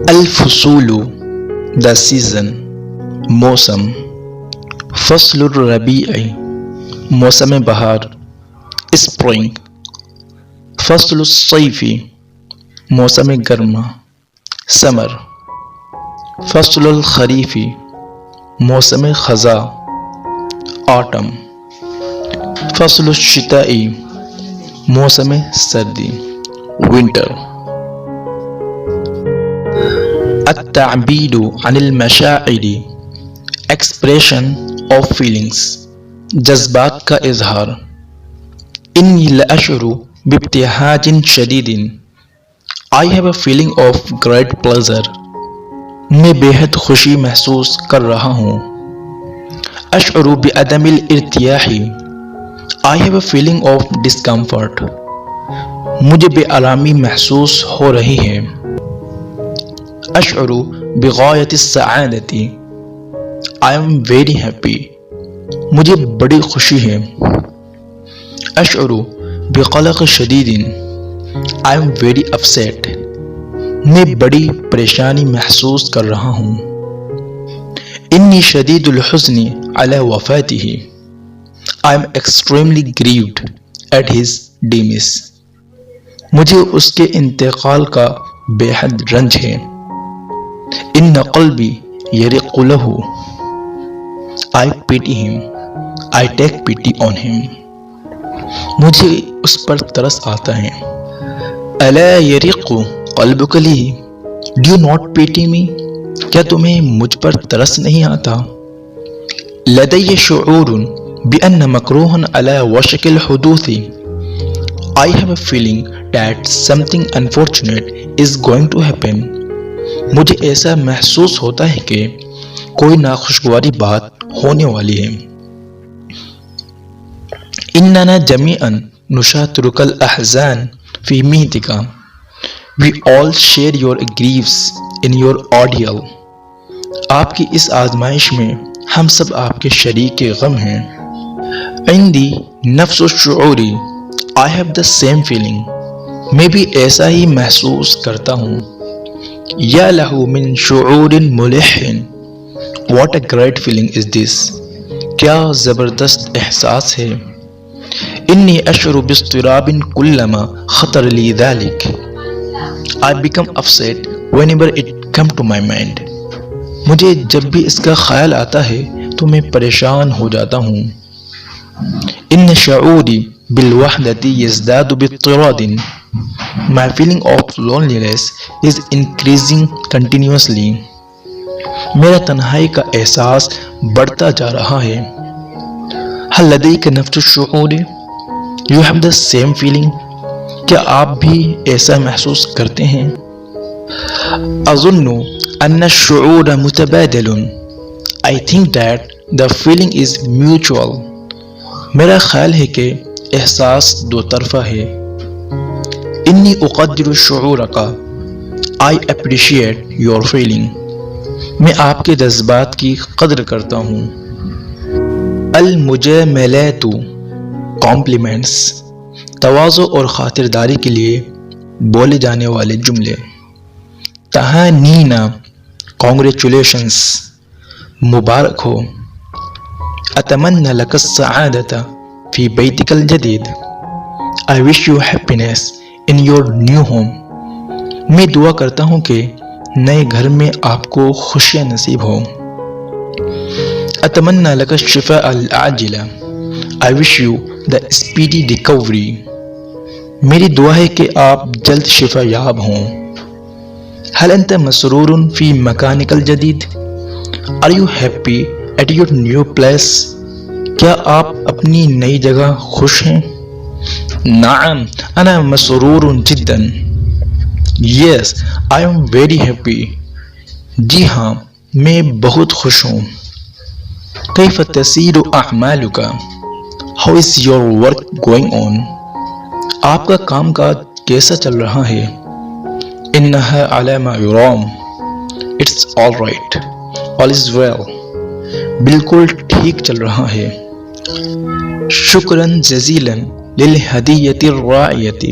الفصول the season موسم فصل الربیع موسم بہار spring فصل الصیف موسم گرما summer فصل الخریف موسم خزاں autumn فصل الشتاء موسم سردی winter التعبیر عن المشاعر expression of feelings جذبات کا اظہار انی لأشعر بابتهاج شدید I have a feeling of great pleasure میں بےحد خوشی محسوس کر رہا ہوں Ashar بعدم الارتیاح I have a feeling of discomfort مجھے بے آرامی محسوس ہو رہی ہے Ashar بغایت السعادت I am very happy مجھے بڑی خوشی ہے اشعر بقلق شدید I am very upset میں بڑی پریشانی محسوس کر رہا ہوں انی شدید الحزن علی وفاتہ I am extremely grieved at his demise مجھے اس کے انتقال کا بے حد رنج ہے ان قلبی یرق لہ I pity him I take pity on him مجھے اس پر ترس آتا ہے الا یرق قلبک لی Do you not pity me کیا تمہیں مجھ پر ترس نہیں آتا لدی شعور بأن مکروہ علی وشک الحدوث I have a feeling that something unfortunate is going to happen مجھے ایسا محسوس ہوتا ہے کہ کوئی ناخوشگواری بات ہونے والی ہے اننا جمیعا نشاطرک الاحزان فی میتک We all share your griefs in your ordeal آپ کی اس آزمائش میں ہم سب آپ کے شریک غم ہیں عندی نفس الشعور I have the same feeling میں بھی ایسا ہی محسوس کرتا ہوں یا لہو من شعور ملح What a great feeling is this کیا زبردست احساس ہے انی اشعر باضطراب کلما خطر لی ذلك I become upset whenever it come to my mind مجھے جب بھی اس کا خیال آتا ہے تو میں پریشان ہو جاتا ہوں ان شعوری بالوحدت یزداد باضطراد My feeling of loneliness is increasing continuously میرا تنہائی کا احساس بڑھتا جا رہا ہے هل لديك نفس الشعور You have the same feeling کیا آپ بھی ایسا محسوس کرتے ہیں اظن ان الشعور متبادل I think that the feeling is mutual میرا خیال ہے کہ احساس دو طرفہ ہے انی اقدر شعورک I appreciate your feeling میں آپ کے جذبات کی قدر کرتا ہوں المجاملات کمپلیمنٹس تواضع اور خاطرداری کے لیے بولے جانے والے جملے تہانینا کانگریچولیشنز مبارک ہو اتمنى لك السعادة فی بیتک الجدید I wish you happiness in your new home میں دعا کرتا ہوں کہ نئے گھر میں آپ کو خوشیاں نصیب ہو اتمنى لك الشفاء العاجل I wish you the speedy recovery میری دعا ہے کہ آپ جلد شفا یاب ہوں هل انت مسرور فی مکانک الجدید Are you happy at your new place کیا آپ اپنی نئی جگہ خوش ہیں نعم انا مسرور جدا Yes I am very happy جی ہاں میں بہت خوش ہوں کیف تسیر اعمالک How is your work going on آپ کا کام کاج کیسا چل رہا ہے انها علی ما یرام It's all right All is well بالکل ٹھیک چل رہا ہے شکراً جزیلاً للہدیۃ الرائعۃ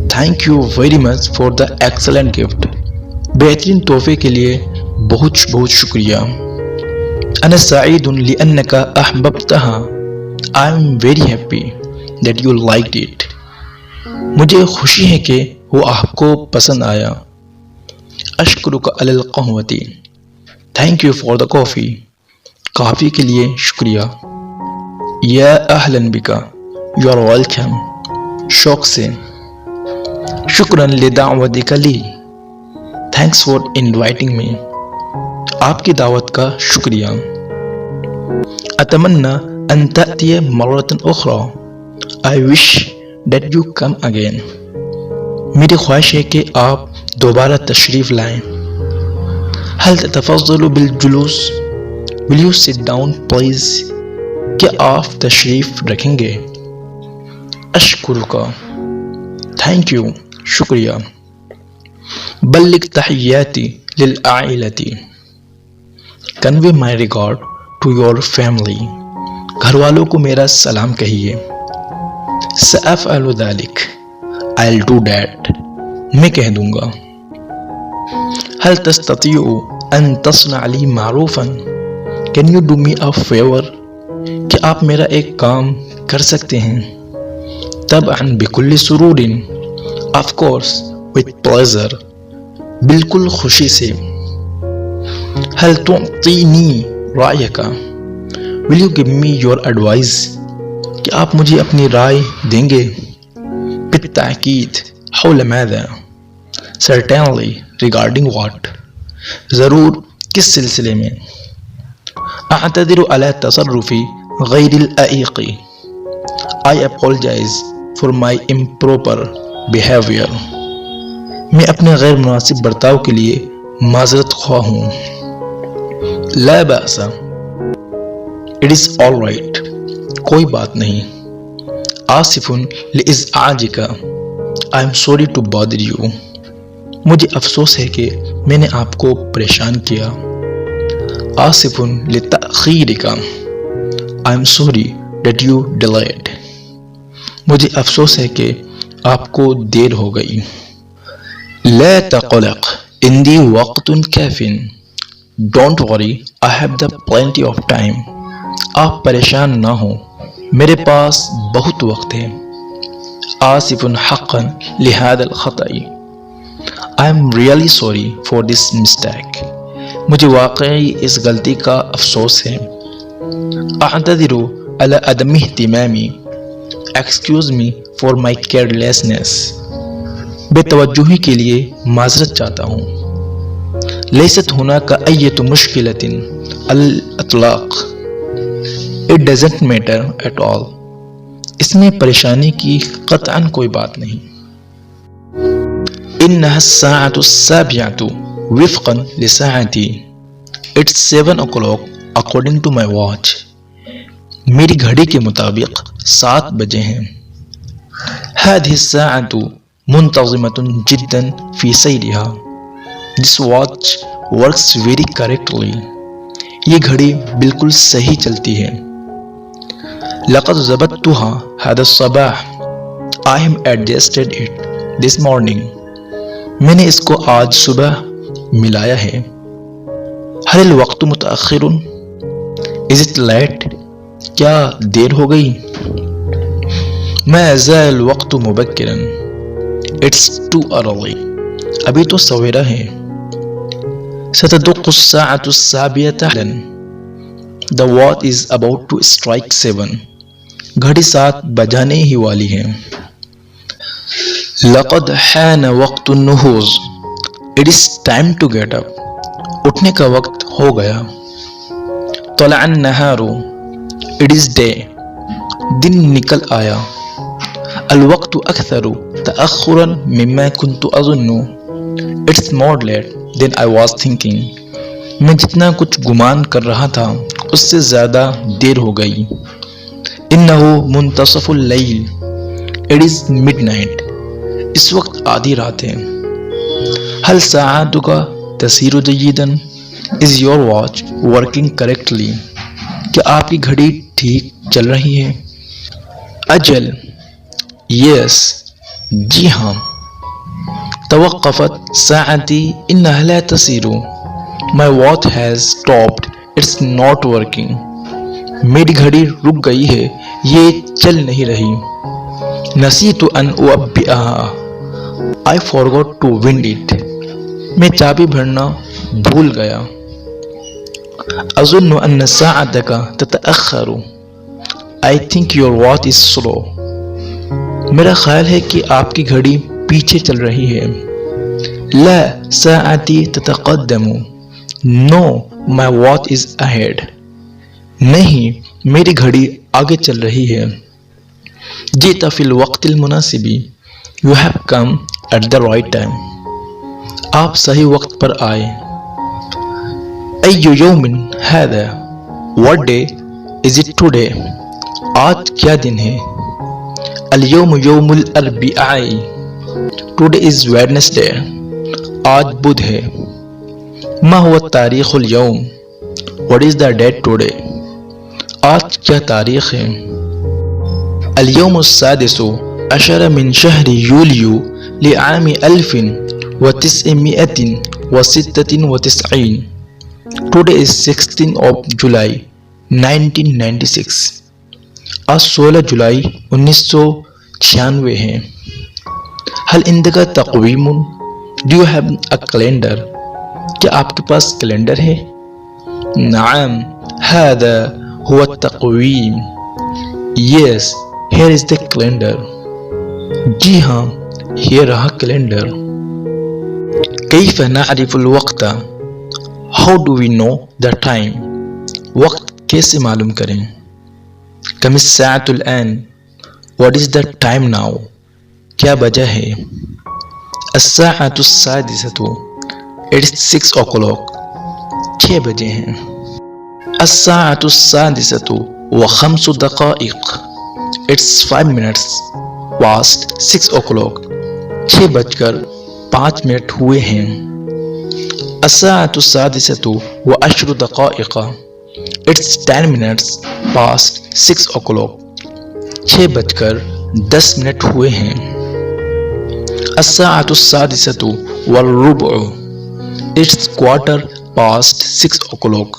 Thank you very much for the excellent gift بہترین تحفے کے لیے بہت بہت شکریہ. انا سعید لانک احببتها. I am very happy that you liked it. مجھے خوشی ہے کہ وہ آپ کو پسند آیا. اشکرک علی القہوۃ. Thank you for the coffee. کافی کے لیے شکریہ. یا اہلا بک. You are welcome. شوق سے. شکراً لدعوتک لی. Thanks for inviting me. آپ کی دعوت کا شکریہ. اتمنى ان تأتی مرۃ اخرى. I wish that you come again. میری خواہش ہے کہ آپ دوبارہ تشریف لائیں. هل تتفضل بالجلوس. Will you sit down please. کیا آپ تشریف رکھیں گے. اشکرک. Thank you. شکریہ. بلغ تحیاتی للعائلۃ. Convey my regard to your family. گھر والوں کو میرا سلام کہیے. سأفعل ذلك. I'll do that. میں کہہ دوں گا. هل تستطيع ان تصنع لي معروفا. Can you do me a favor. کہ آپ میرا ایک کام کر سکتے ہیں. طبعا بكل سرور. Of course with pleasure. بالکل خوشی سے. هل تعطيني رأيك. Will you give me your advice. کہ آپ مجھے اپنی رائے دیں گے. بالتأکید. حول ماذا. Certainly. Regarding what. ضرور. کس سلسلے میں. اعتذر على تصرفی غیر اللائق. I apologize for my improper behavior. میں اپنے غیر مناسب برتاؤ کے لیے معذرت خواہ ہوں. لا بأس. It is all right. کوئی بات نہیں. آسف لإزعاجک. I am sorry to bother you. مجھے افسوس ہے کہ میں نے آپ کو پریشان کیا. آسف لتأخیرک. I am sorry that you delayed. مجھے افسوس ہے کہ آپ کو دیر ہو گئی. لا تقلق. عندي وقت کاف. Don't worry. I have the plenty of time. آپ پریشان نہ ہوں. میرے پاس بہت وقت ہے. آسف حقا لهذا الخطأ. I am really sorry for this mistake. مجھے واقعی اس غلطی کا افسوس ہے. اعتذر على عدم اہتمامی. Excuse me for my carelessness. بے توجہی کے لیے معذرت چاہتا ہوں. لیست هناك أي مشکلة على الإطلاق. It doesn't matter at all. اس میں پریشانی کی قطعاً کوئی بات نہیں. إنها الساعة السابعة وفقا لساعتي. It's 7 o'clock according to my watch. میری گھڑی کے مطابق 7 بجے ہیں. هذه الساعة منتظمة جدا في سيرها. This watch works very correctly. یہ گھڑی بالکل صحیح چلتی ہے. لقد ضبطتها هذا الصباح. I am adjusted it this morning. میں نے اس کو آج صبح ملایا ہے. هل الوقت متأخر. Is it late. کیا دیر ہو گئی. ما زال الوقت مبکرا. It's too early. ابھی تو سویرا ہے. ستدق الساعة السابعة حالا. The watch is about to strike 7. گھڑی 7 بجانے ہی والی ہے. لقد حان وقت النہوض. It is time to get up. اٹھنے کا وقت ہو گیا. طلع النہار. It is day. دن نکل آیا. الوقت اکثر تأخرا مما كنت اظن. It's more late than I was thinking. میں جتنا کچھ گمان کر رہا تھا اس سے زیادہ دیر ہو گئی. انہ منتصف اللیل. It is midnight. اس وقت آدھی رات ہے. هل ساعتک تسیر جیدا. Is your watch working correctly. کیا آپ کی گھڑی ٹھیک چل رہی ہے. اجل. Yes. جی ہاں. توقفت ساعتي إنها لا تسير. My watch has stopped. It's not working. میری گھڑی رک گئی ہے، یہ چل نہیں رہی. نسیت ان اعبئها. I forgot to wind it. میں چابی بھرنا بھول گیا. أظن أن ساعتك تتأخر. I think your watch is slow. میرا خیال ہے کہ آپ کی گھڑی پیچھے چل رہی ہے. لا ساعتي تتقدم. No, my watch is ahead. نہیں، میری گھڑی آگے چل رہی ہے. جئت في الوقت المناسب. You have come at the right time. آپ صحیح وقت پر آئے. أي يوم هذا. What day is it today. آج کیا دن ہے؟ اليوم يوم الأربعاء. Today is Wednesday. آج بدھ ہے. ما هو التاريخ اليوم. What is the date today. آج کیا تاریخ ہے؟ اليوم السادس عشر من شهر يوليو لعام 1996. Today is 16th of July 1996. آج 16 جولائی 1996 ہے. هل عندك تقويم. Do you have a calendar. کیا آپ کے پاس کیلنڈر ہے؟ نعم هذا هو التقويم. Yes, here is the calendar. جی ہاں، یہ رہا کیلنڈر. كيف نعرف الوقت. How do we know the time. وقت کیسے معلوم کریں؟ كم الساعة الآن. What is the time now. کیا بجہ ہے؟ الساعة السادسة. It's 6 o'clock. 6 بجے ہیں. الساعة السادسة وخمس دقائق. It's 5 minutes past 6 o'clock. 6:05 ہوئے ہیں. الساعة السادسة وعشر دقائق. It's 10 minutes past 6 o'clock. 6:10 ہوئے ہیں. الساعة السادسة والربع. It's 6:15 o'clock.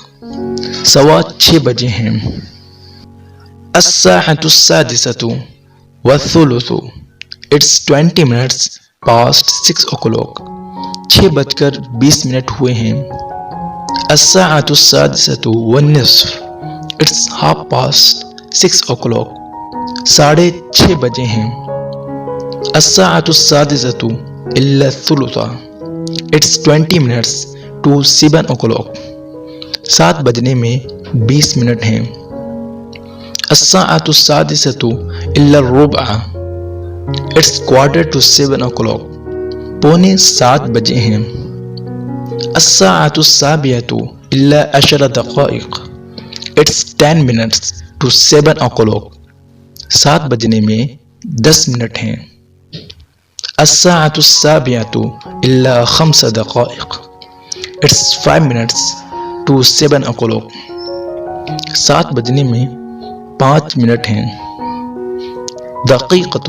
6:15 بجے ہیں. الساعة السادسة والثلث. It's 20 minutes past 6 o'clock. 6:20 ہوئے ہیں. الساعة السادسة والنصف. It's 6:30 o'clock. 6:30 بجے ہیں. الساعة السادسة إلا الثلث. It's 20 minutes to 7 o'clock. 7 بجنے میں 20 منٹ ہیں. الساعة السادسة إلا الربع. It's 6:45 o'clock. 6:45 بجے ہیں. الساعة السابعة إلا 10 دقائق. It's 10 minutes to 7 o'clock. 7 بجنے میں 10 منٹ ہیں. الساعة السابعة إلا 5 دقائق. It's 5 minutes to 7 o'clock. 7 بجنے میں 5 منٹ ہیں. دقيقة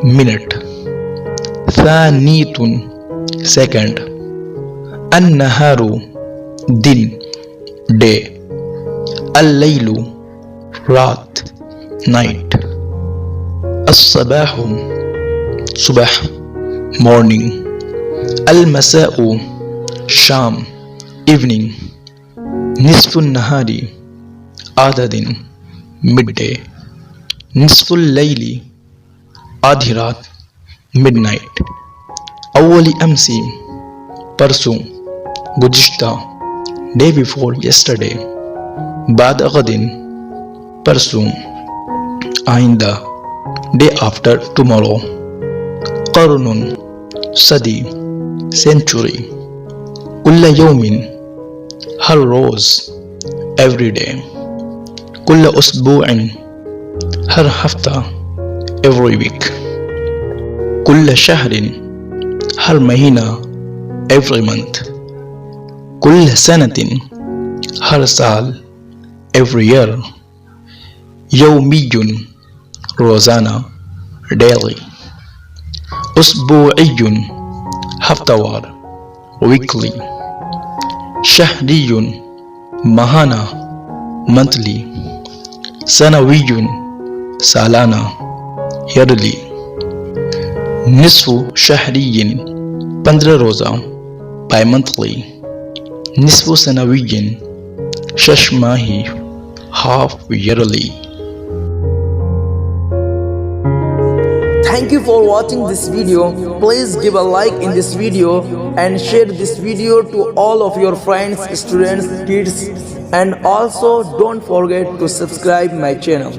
منٹ. ثانية سیکنڈ. النهار دن ڈے. الليل رات نائٹ. الصباح صبح مارننگ. المساء شام ایوننگ. نصف النهار آدھا دن مڈ ڈے. نصف اللیل آدھی رات مڈ نائٹ. اول امسی پرسوں گزشتہ ڈے بیفور یسٹرڈے. بعد غد پرسوں آئندہ ڈے آفٹر ٹمورو. قرن صدی سینچری. کل یوم ہر روز ایوری ڈے. کل اسبوع ہر ہفتہ ایوری ویک. کل شہر ہر مہینہ ایوری منتھ. کل سنۃ ہر سال ایوری ایئر. یومی روزانہ ڈیلی. اسبوعی ہفتہ weekly. شہری ماہانہ monthly. سنوی سالانہ yearly. نصف شہری 15 روزہ by monthly. نصف سنوی 6 ماہی half yearly. Thank you for watching this video. Please give a like in this video and share this video to all of your friends, students, kids, and also don't forget to subscribe my channel.